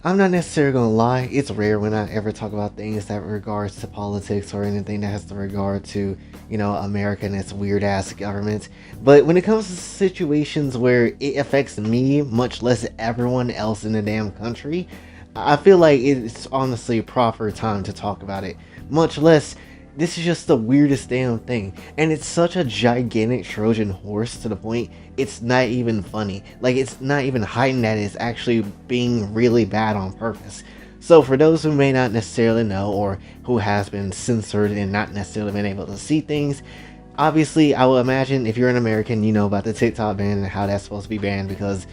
I'm not necessarily gonna lie, it's rare when I ever talk about things that regards to politics or anything that has to regard to, America and its weird ass government. But when it comes to situations where it affects me, much less everyone else in the damn country, I feel like it's honestly a proper time to talk about it. Much less, this is just the weirdest damn thing. And it's such a gigantic Trojan horse to the point it's not even funny. Like, it's not even hiding that it's actually being really bad on purpose. So for those who may not necessarily know, or who has been censored and not necessarily been able to see things, obviously I will imagine if you're an American, you know about the TikTok ban and how that's supposed to be banned because,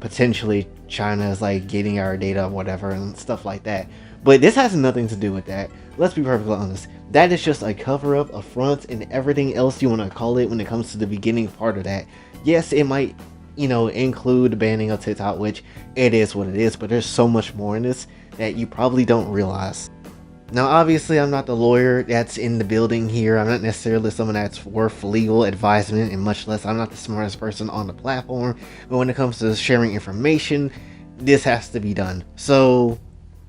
potentially China is like getting our data or whatever and stuff like that. But this has nothing to do with that. Let's be perfectly honest. That is just a cover up, a front, and everything else you want to call it when it comes to the beginning part of that. Yes, it might, include banning of TikTok, which it is what it is, but there's so much more in this that you probably don't realize. Now, obviously, I'm not the lawyer that's in the building here. I'm not necessarily someone that's worth legal advisement, and much less, I'm not the smartest person on the platform. But when it comes to sharing information, this has to be done. So,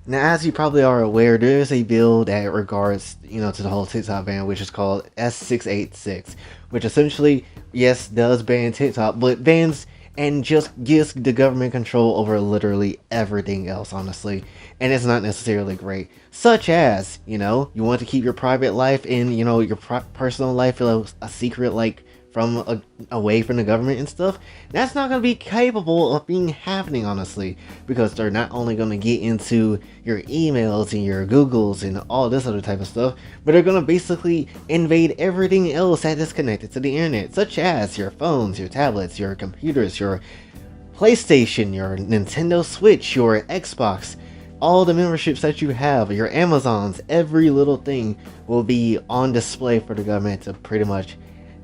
now, as you probably are aware, there is a bill that regards, to the whole TikTok ban, which is called S686, which essentially, yes, does ban TikTok, but bans and just gives the government control over literally everything else, honestly. And it's not necessarily great. Such as, you want to keep your private life and, your personal life a secret, like, from away from the government and stuff. That's not going to be capable of being happening, honestly, because they're not only going to get into your emails and your Googles and all this other type of stuff, but they're going to basically invade everything else that is connected to the internet, such as your phones, your tablets, your computers, your PlayStation, your Nintendo Switch, your Xbox, all the memberships that you have, your Amazons. Every little thing will be on display for the government to pretty much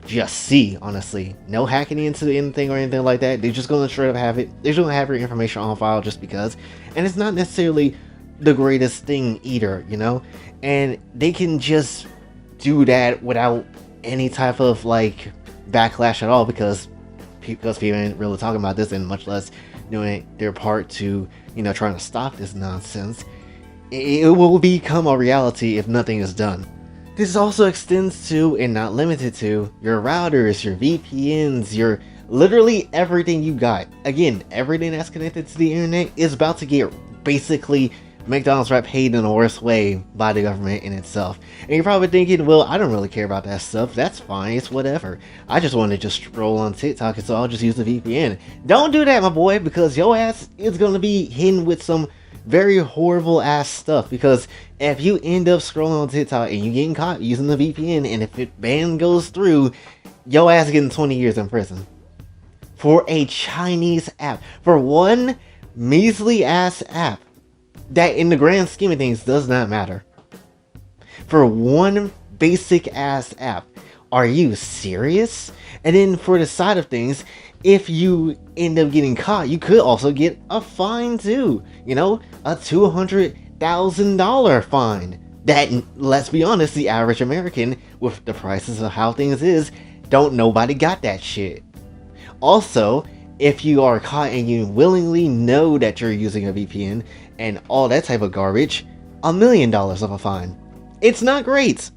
just see, honestly. No hacking into anything or anything like that. They're just going to straight up have it. They're just going to have your information on file just because. And it's not necessarily the greatest thing either, And they can just do that without any type of, like, backlash at all because people ain't really talking about this and much less doing their part to, trying to stop this nonsense. It will become a reality if nothing is done. This also extends to, and not limited to, your routers, your VPNs, your literally everything you got. Again, everything that's connected to the internet is about to get basically McDonald's right paid in the worst way by the government in itself. And you're probably thinking, well, I don't really care about that stuff. That's fine. It's whatever. I just want to just scroll on TikTok, so I'll just use the VPN. Don't do that, my boy, because your ass is going to be hidden with some very horrible ass stuff, because if you end up scrolling on TikTok and you getting caught using the VPN, and if it ban goes through, your ass getting 20 years in prison for a Chinese app, for one measly ass app that in the grand scheme of things does not matter, for one basic ass app. Are you serious? And then for the side of things, if you end up getting caught, you could also get a fine too. A $200,000 fine. That, let's be honest, the average American, with the prices of how things is, nobody got that shit. Also, if you are caught and you willingly know that you're using a VPN and all that type of garbage, $1 million of a fine. It's not great.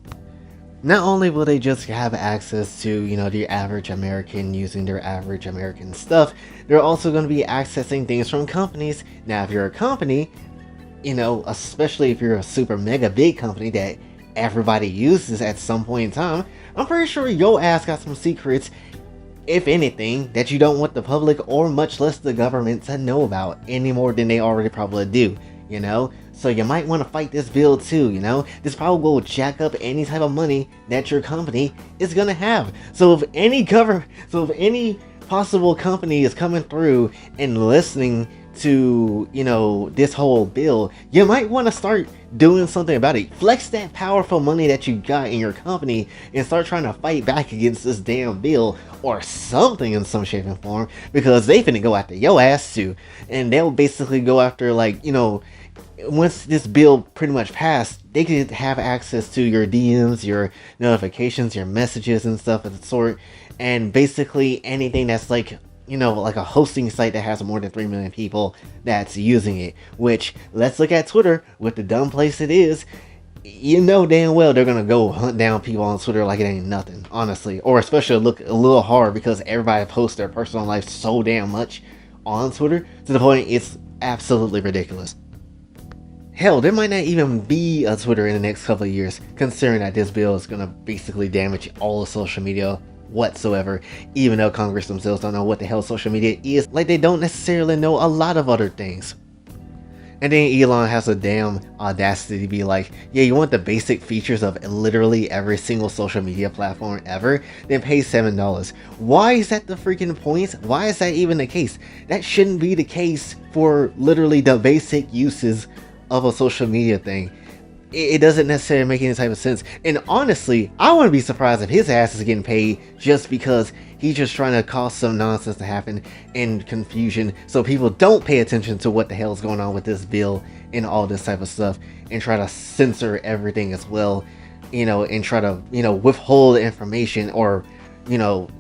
Not only will they just have access to, the average American using their average American stuff, they're also going to be accessing things from companies. Now, if you're a company, especially if you're a super mega big company that everybody uses at some point in time, I'm pretty sure your ass got some secrets, if anything, that you don't want the public or much less the government to know about any more than they already probably do, So you might want to fight this bill too, This probably will jack up any type of money that your company is going to have. So if any possible company is coming through and listening to, this whole bill, you might want to start doing something about it. Flex that powerful money that you got in your company and start trying to fight back against this damn bill or something in some shape and form, because they finna go after your ass too. And they'll basically go after, like, once this bill pretty much passed, they could have access to your DMs, your notifications, your messages and stuff of the sort, and basically anything that's like like a hosting site that has more than 3 million people that's using it. Which, let's look at Twitter, with the dumb place it is. You know damn well they're gonna go hunt down people on Twitter like it ain't nothing, honestly. Or especially look a little hard because everybody posts their personal life so damn much on Twitter to the point it's absolutely ridiculous. Hell, there might not even be a Twitter in the next couple of years, considering that this bill is gonna basically damage all of social media whatsoever, even though Congress themselves don't know what the hell social media is, like they don't necessarily know a lot of other things. And then Elon has a damn audacity to be like, yeah, you want the basic features of literally every single social media platform ever? Then pay $7. Why is that the freaking point? Why is that even the case? That shouldn't be the case for literally the basic uses of a social media thing. It doesn't necessarily make any type of sense. And honestly, I wouldn't be surprised if his ass is getting paid just because he's just trying to cause some nonsense to happen and confusion so people don't pay attention to what the hell is going on with this bill and all this type of stuff, and try to censor everything as well, and try to, withhold information, or,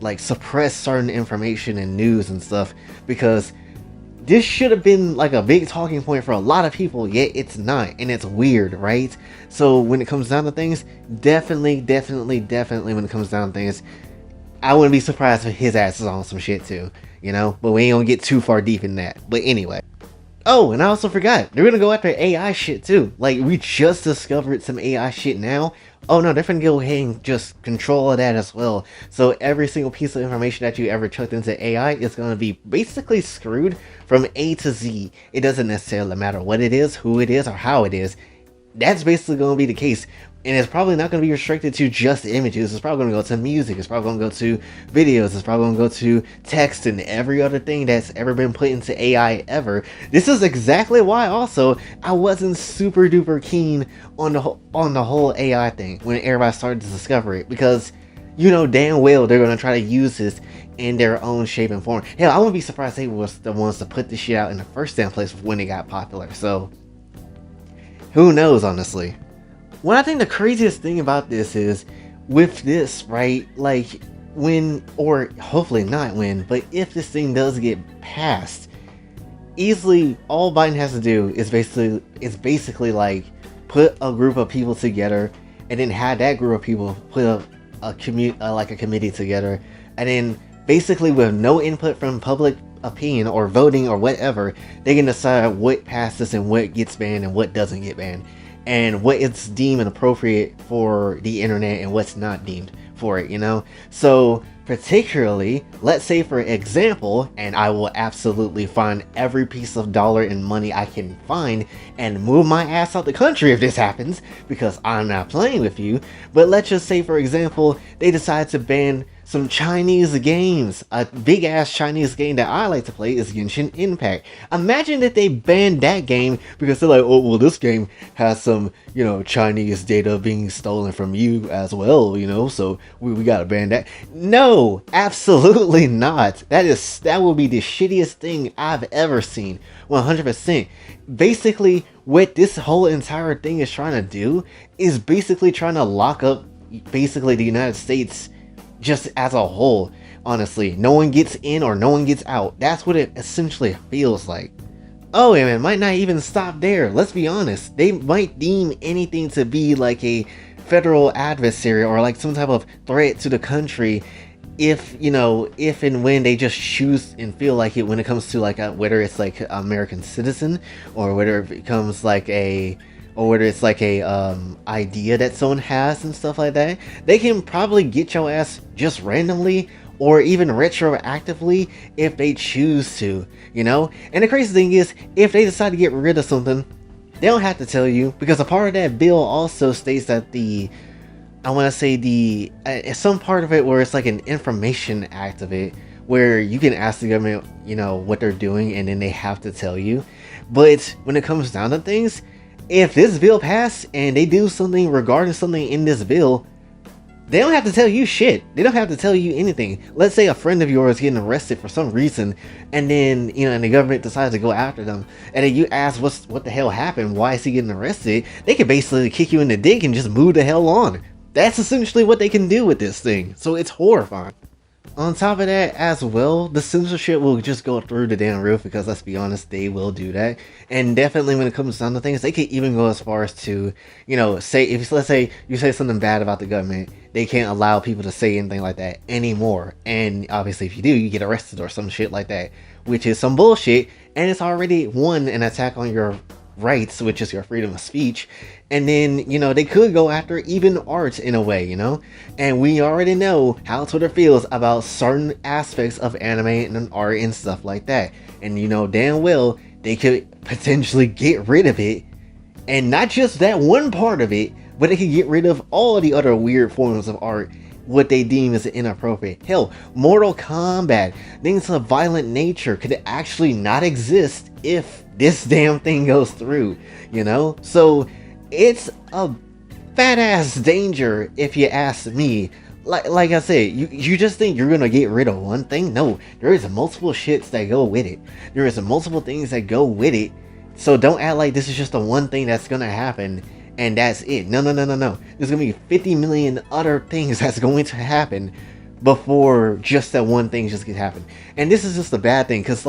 like suppress certain information and news and stuff, because this should have been like a big talking point for a lot of people, yet it's not, and it's weird, right? So when it comes down to things, definitely when it comes down to things, I wouldn't be surprised if his ass is on some shit too, but we ain't gonna get too far deep in that. But anyway. Oh, and I also forgot, they're gonna go after AI shit too. Like, we just discovered some AI shit now. Oh no, they're gonna go ahead and just control that as well. So every single piece of information that you ever chucked into AI is gonna be basically screwed from A to Z. It doesn't necessarily matter what it is, who it is, or how it is. That's basically gonna be the case. And it's probably not going to be restricted to just images. It's probably going to go to music. It's probably going to go to videos. It's probably going to go to text and every other thing that's ever been put into AI ever. This is exactly why also I wasn't super duper keen on the whole AI thing when everybody started to discover it, because damn well they're going to try to use this in their own shape and form. Hell, I wouldn't be surprised they was the ones to put this shit out in the first damn place when it got popular. So who knows, honestly. What I think the craziest thing about this is, with this, right, like, when, or hopefully not when, but if this thing does get passed, easily all Biden has to do is basically like put a group of people together, and then have that group of people put a committee together, and then basically with no input from public opinion or voting or whatever, they can decide what passes and what gets banned and what doesn't get banned, and what is deemed appropriate for the internet and what's not deemed for it, So particularly, let's say for example, and I will absolutely find every piece of dollar and money I can find and move my ass out the country if this happens, because I'm not playing with you, but let's just say for example, they decide to ban some Chinese games. A big ass Chinese game that I like to play is Genshin Impact. Imagine that they banned that game because they're like, oh well, this game has some Chinese data being stolen from you as well, so we gotta ban that. No, absolutely not. That will be the shittiest thing I've ever seen. 100%. Basically, what this whole entire thing is trying to do is basically trying to lock up basically the United States just as a whole. Honestly, no one gets in or no one gets out. That's what it essentially feels like. Oh, and it might not even stop there. Let's be honest. They might deem anything to be like a federal adversary or like some type of threat to the country if and when they just choose and feel like it, when it comes to like whether it's like an American citizen, or whether it becomes like whether it's like a idea that someone has and stuff like that. They can probably get your ass just randomly or even retroactively if they choose to, And the crazy thing is, if they decide to get rid of something, they don't have to tell you, because a part of that bill also states that some part of it where it's like an information act of it, where you can ask the government, what they're doing, and then they have to tell you. But when it comes down to things, if this bill passed and they do something regarding something in this bill, they don't have to tell you shit. They don't have to tell you anything. Let's say a friend of yours is getting arrested for some reason, and then, and the government decides to go after them, and then you ask what the hell happened, why is he getting arrested? They can basically kick you in the dick and just move the hell on. That's essentially what they can do with this thing. So it's horrifying. On top of that, as well, the censorship will just go through the damn roof because let's be honest, they will do that. And definitely when it comes down to things, they could even go as far as to, say if let's say you say something bad about the government, they can't allow people to say anything like that anymore. And obviously, if you do, you get arrested or some shit like that, which is some bullshit. And it's already an attack on your rights, which is your freedom of speech. And then, they could go after even art in a way, and we already know how Twitter feels about certain aspects of anime and art and stuff like that. And damn well they could potentially get rid of it, and not just that one part of it, but they could get rid of all the other weird forms of art what they deem as inappropriate. Hell, Mortal Kombat, things of violent nature could actually not exist if this damn thing goes through, So it's a fat ass danger if you ask me. Like I said, you just think you're gonna get rid of one thing? No, there is multiple shits that go with it. There is multiple things that go with it. So don't act like this is just the one thing that's gonna happen and that's it. No. There's gonna be 50 million other things that's going to happen before just that one thing just could happen. And this is just a bad thing, because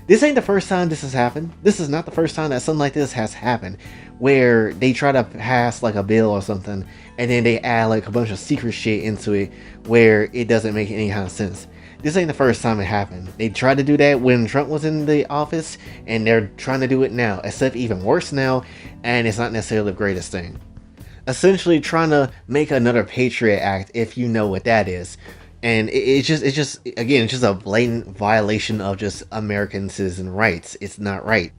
this ain't the first time this has happened. This is not the first time that something like this has happened, where they try to pass a bill or something and then they add a bunch of secret shit into it where it doesn't make any kind of sense. This ain't the first time it happened. They tried to do that when Trump was in the office, and they're trying to do it now, except even worse now, and it's not necessarily the greatest thing. Essentially trying to make another Patriot Act, if you know what that is. And it's just a blatant violation of just American citizen rights. It's not right.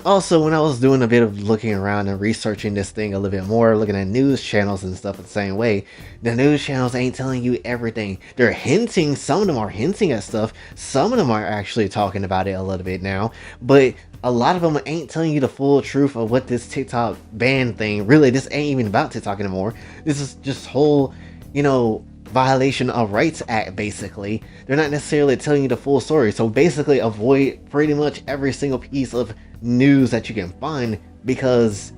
Also, when I was doing a bit of looking around and researching this thing a little bit more, looking at news channels and stuff the same way, the news channels ain't telling you everything. They're hinting, some of them are hinting at stuff, some of them are actually talking about it a little bit now, but a lot of them ain't telling you the full truth of what this TikTok ban thing, really, this ain't even about TikTok anymore. This is just whole, violation of rights act, basically. They're not necessarily telling you the full story, so basically avoid pretty much every single piece of news that you can find, because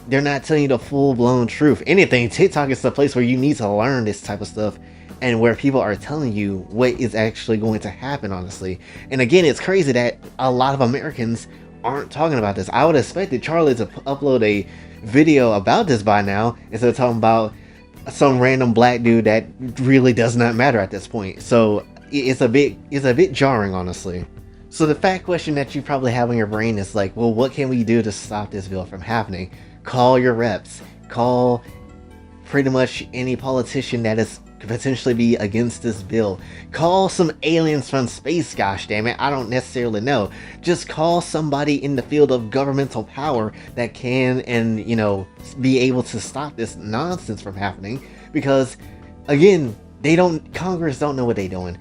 they're not telling you the full-blown truth. Anything, TikTok is the place where you need to learn this type of stuff, and where people are telling you what is actually going to happen, honestly. And again, it's crazy that a lot of Americans aren't talking about this. I would have expected Charlie to upload a video about this by now, instead of talking about some random black dude that really does not matter at this point. So it's a bit jarring, honestly. So the fact question that you probably have in your brain is well, what can we do to stop this bill from happening? Call your reps. Call pretty much any politician that is could potentially be against this bill. Call some aliens from space, gosh damn it. I don't necessarily know. Just call somebody in the field of governmental power that can and, be able to stop this nonsense from happening. Because, again, Congress don't know what they're doing.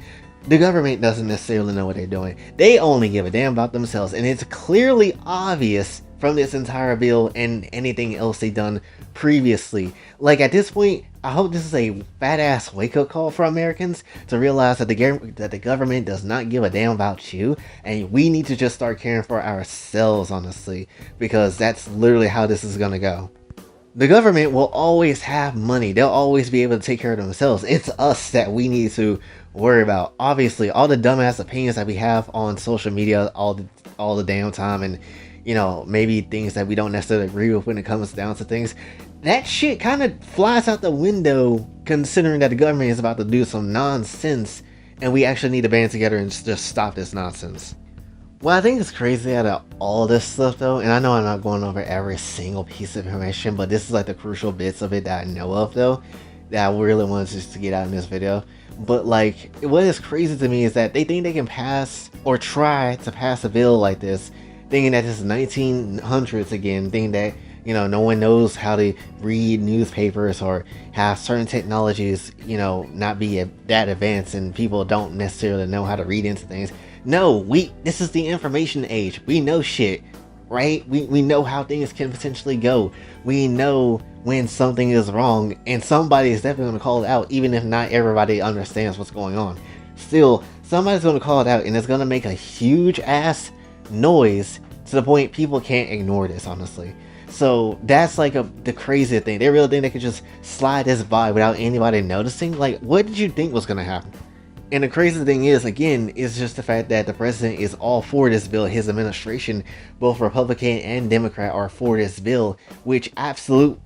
The government doesn't necessarily know what they're doing. They only give a damn about themselves. And it's clearly obvious from this entire bill and anything else they've done previously. At this point, I hope this is a fat ass wake up call for Americans to realize that the government does not give a damn about you, and we need to just start caring for ourselves, honestly, because that's literally how this is gonna go. The government will always have money. They'll always be able to take care of themselves. It's us that we need to worry about. Obviously, all the dumbass opinions that we have on social media all the damn time, and maybe things that we don't necessarily agree with when it comes down to things, that shit kind of flies out the window, considering that the government is about to do some nonsense and we actually need to band together and just stop this nonsense. What I think is crazy out of all this stuff, though, and I know I'm not going over every single piece of information, but this is the crucial bits of it that I know of, though, that I really wanted just to get out in this video. But what is crazy to me is that they think they can pass or try to pass a bill like this, thinking that this is 1900s again, thinking that no one knows how to read newspapers or have certain technologies not be that advanced, and people don't necessarily know how to read into things. No, this is the information age. We know shit, right? We know how things can potentially go. We know when something is wrong, and somebody is definitely going to call it out, even if not everybody understands what's going on. Still, somebody's going to call it out, and it's going to make a huge ass noise to the point people can't ignore this, honestly. So that's the crazy thing. They really think they could just slide this by without anybody noticing. What did you think was going to happen? And the crazy thing is, again, is just the fact that the president is all for this bill. His administration, both Republican and Democrat, are for this bill, which absolute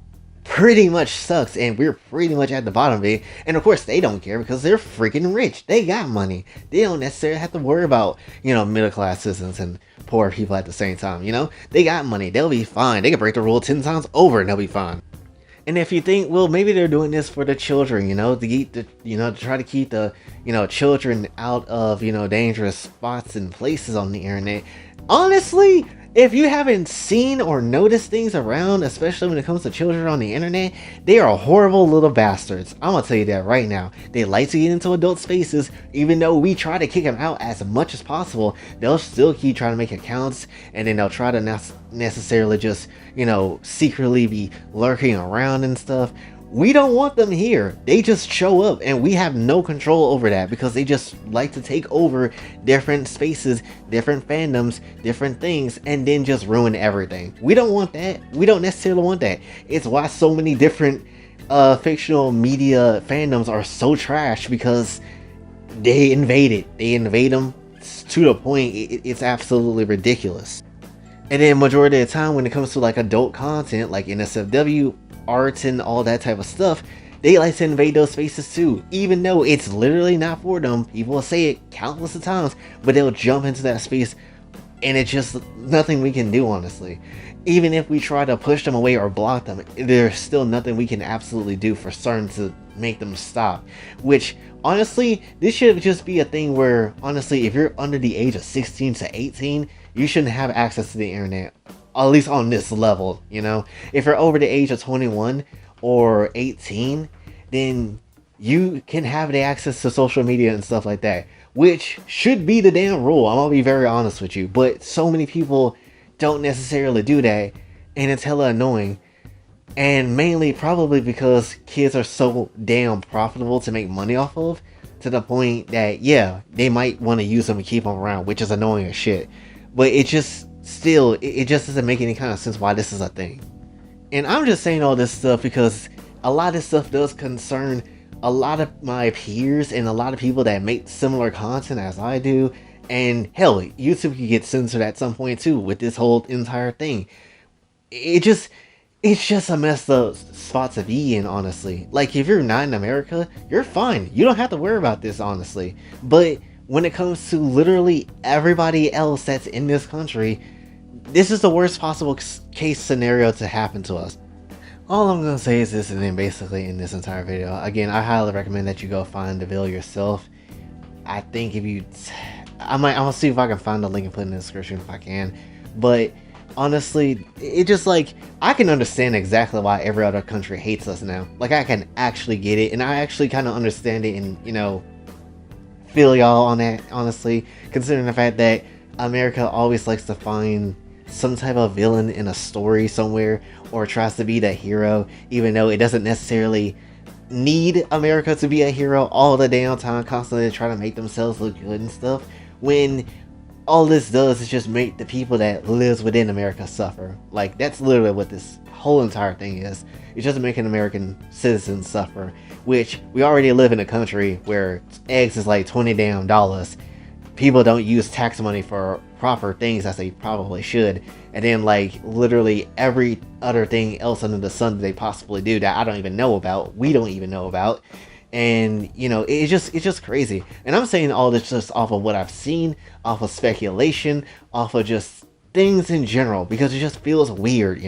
pretty much sucks, and we're pretty much at the bottom of it. And of course, they don't care because they're freaking rich. They got money. They don't necessarily have to worry about, middle class citizens and poor people at the same time. They got money. They'll be fine. They can break the rule 10 times over and they'll be fine. And if you think, well, maybe they're doing this for the children, to try to keep the, children out of, dangerous spots and places on the internet. Honestly, if you haven't seen or noticed things around, especially when it comes to children on the internet, they are horrible little bastards. I'm gonna tell you that right now. They like to get into adult spaces, even though we try to kick them out as much as possible. They'll still keep trying to make accounts, and then they'll try to not necessarily just, secretly be lurking around and stuff. We don't want them here. They just show up, and we have no control over that because they just like to take over different spaces, different fandoms, different things, and then just ruin everything. We don't want that. We don't necessarily want that. It's why so many different fictional media fandoms are so trash, because they invade it. They invade them to the point it's absolutely ridiculous. And then majority of the time when it comes to like adult content like NSFW, arts, and all that type of stuff, they like to invade those spaces too, even though it's literally not for them. People will say it countless of times, but they'll jump into that space, and it's just nothing we can do, honestly. Even if we try to push them away or block them, there's still nothing we can absolutely do for certain to make them stop. Which, honestly, this should just be a thing where, honestly, if you're under the age of 16 to 18, you shouldn't have access to the internet, at least on this level. If you're over the age of 21 or 18, then you can have the access to social media and stuff like that, which should be the damn rule. I'm gonna be very honest with you, but so many people don't necessarily do that, and it's hella annoying. And mainly probably because kids are so damn profitable to make money off of, to the point that, yeah, they might want to use them and keep them around, which is annoying as shit. But it just it just doesn't make any kind of sense why this is a thing. And I'm just saying all this stuff because a lot of this stuff does concern a lot of my peers and a lot of people that make similar content as I do. And hell, YouTube could get censored at some point too with this whole entire thing. It's just a messed up spot to be in, honestly. Like, if you're not in America, you're fine. You don't have to worry about this, honestly. But when it comes to literally everybody else that's in this country, this is the worst possible case scenario to happen to us. All I'm gonna say is this, and then basically in this entire video, again, I highly recommend that you go find the bill yourself. I think if you, I'll see if I can find the link and put it in the description if I can. But honestly, it just, like, I can understand exactly why every other country hates us now. Like, I can actually get it, and I actually kind of understand it, and feel y'all on that, honestly, considering the fact that America always likes to find some type of villain in a story somewhere, or tries to be that hero, even though it doesn't necessarily need America to be a hero all the damn time, constantly trying to make themselves look good and stuff, when all this does is just make the people that lives within America suffer. Like, that's literally what this whole entire thing is. It's just making American citizens suffer, which we already live in a country where eggs is like $20 damn. People don't use tax money for proper things as they probably should, and then like literally every other thing else under the sun that they possibly do that I don't even know about, we don't even know about. And it's just crazy. And I'm saying all this just off of what I've seen, off of speculation, off of just things in general, because it just feels weird.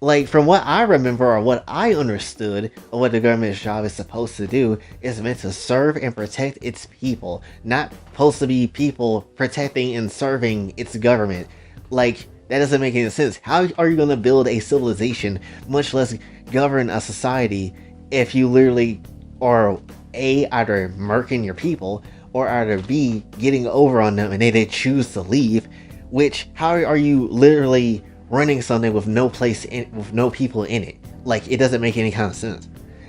Like, from what I remember or what I understood of what the government's job is supposed to do, is meant to serve and protect its people, not supposed to be people protecting and serving its government. Like, that doesn't make any sense. How are you going to build a civilization, much less govern a society, if you literally are either murking your people, or either B, getting over on them and they choose to leave? Which, how are you literally running something with no place in, with no people in it? Like, it doesn't make any kind of sense.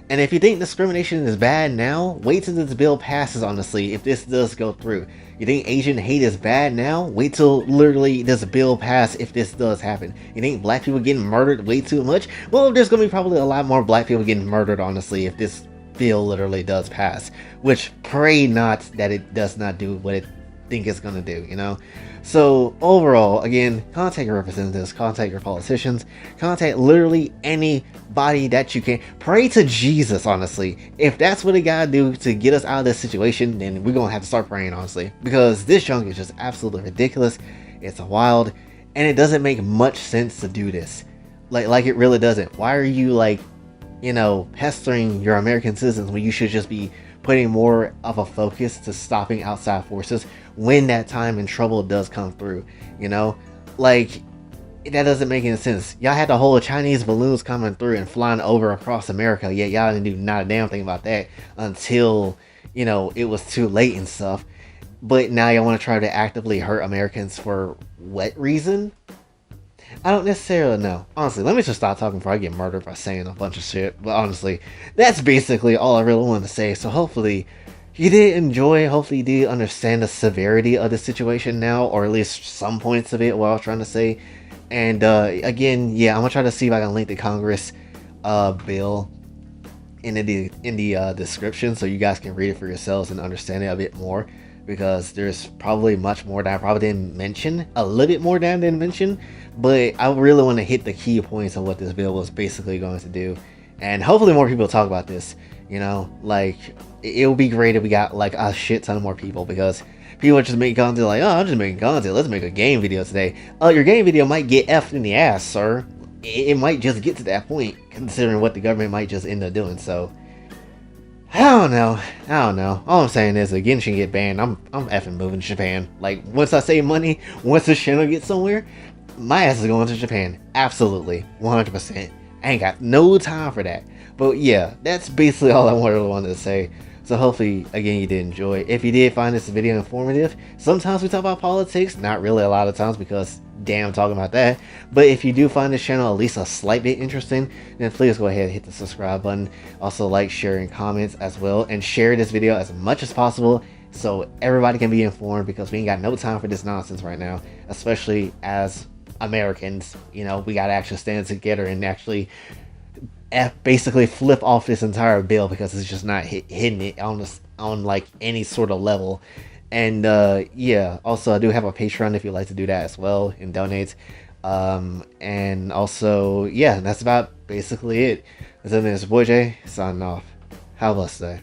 And if you think discrimination is bad now, wait till this bill passes, honestly, if this does go through. You think Asian hate is bad now? Wait till literally this bill pass if this does happen. You think black people getting murdered way too much? Well, there's gonna be probably a lot more black people getting murdered, honestly, if this bill literally does pass, which pray not that it does not do what it think it's gonna do, you know? So overall, again, contact your representatives, contact your politicians, contact literally anybody that you can. Pray to Jesus, honestly. If that's what it gotta do to get us out of this situation, then we're gonna have to start praying, honestly. Because this junk is just absolutely ridiculous. It's wild, and it doesn't make much sense to do this. Like it really doesn't. Why are you like, pestering your American citizens when you should just be putting more of a focus to stopping outside forces when that time and trouble does come through, like that doesn't make any sense. Y'all had the whole Chinese balloons coming through and flying over across America, yet y'all didn't do not a damn thing about that until it was too late and stuff. But now y'all want to try to actively hurt Americans for what reason? I don't necessarily know. Honestly, let me just stop talking before I get murdered by saying a bunch of shit. But honestly, that's basically all I really wanted to say. So hopefully you did enjoy. Hopefully you did understand the severity of the situation now, or at least some points of it, what I was trying to say. And again, yeah, I'm gonna try to see if I can link the Congress bill in the description so you guys can read it for yourselves and understand it a bit more, because there's probably much more that I probably didn't mention, a little bit more that I didn't mention, but I really want to hit the key points of what this bill was basically going to do, and hopefully more people talk about this. Like it would be great if we got like a shit ton of more people, because people are just making content like, oh, I'm just making content, let's make a game video today. Your game video might get effed in the ass, sir. It might just get to that point, considering what the government might just end up doing. So I don't know. All I'm saying is, if Genshin get banned, I'm effing moving to Japan. Like, once I save money, once the channel gets somewhere, my ass is going to Japan. Absolutely. 100%. I ain't got no time for that. But yeah, that's basically all I really wanted to say. So hopefully, again, you did enjoy. If you did find this video informative, sometimes we talk about politics, not really a lot of times, because damn, talking about that. But if you do find this channel at least a slight bit interesting, then please go ahead and hit the subscribe button. Also like, share, and comments as well, and share this video as much as possible so everybody can be informed, because we ain't got no time for this nonsense right now, especially as Americans. We gotta actually stand together and actually basically flip off this entire bill, because it's just not hitting it on like any sort of level. And yeah, also I do have a Patreon if you'd like to do that as well and donate. And also, yeah, that's about basically it. So then it's Boy J signing off. Have a blessed day.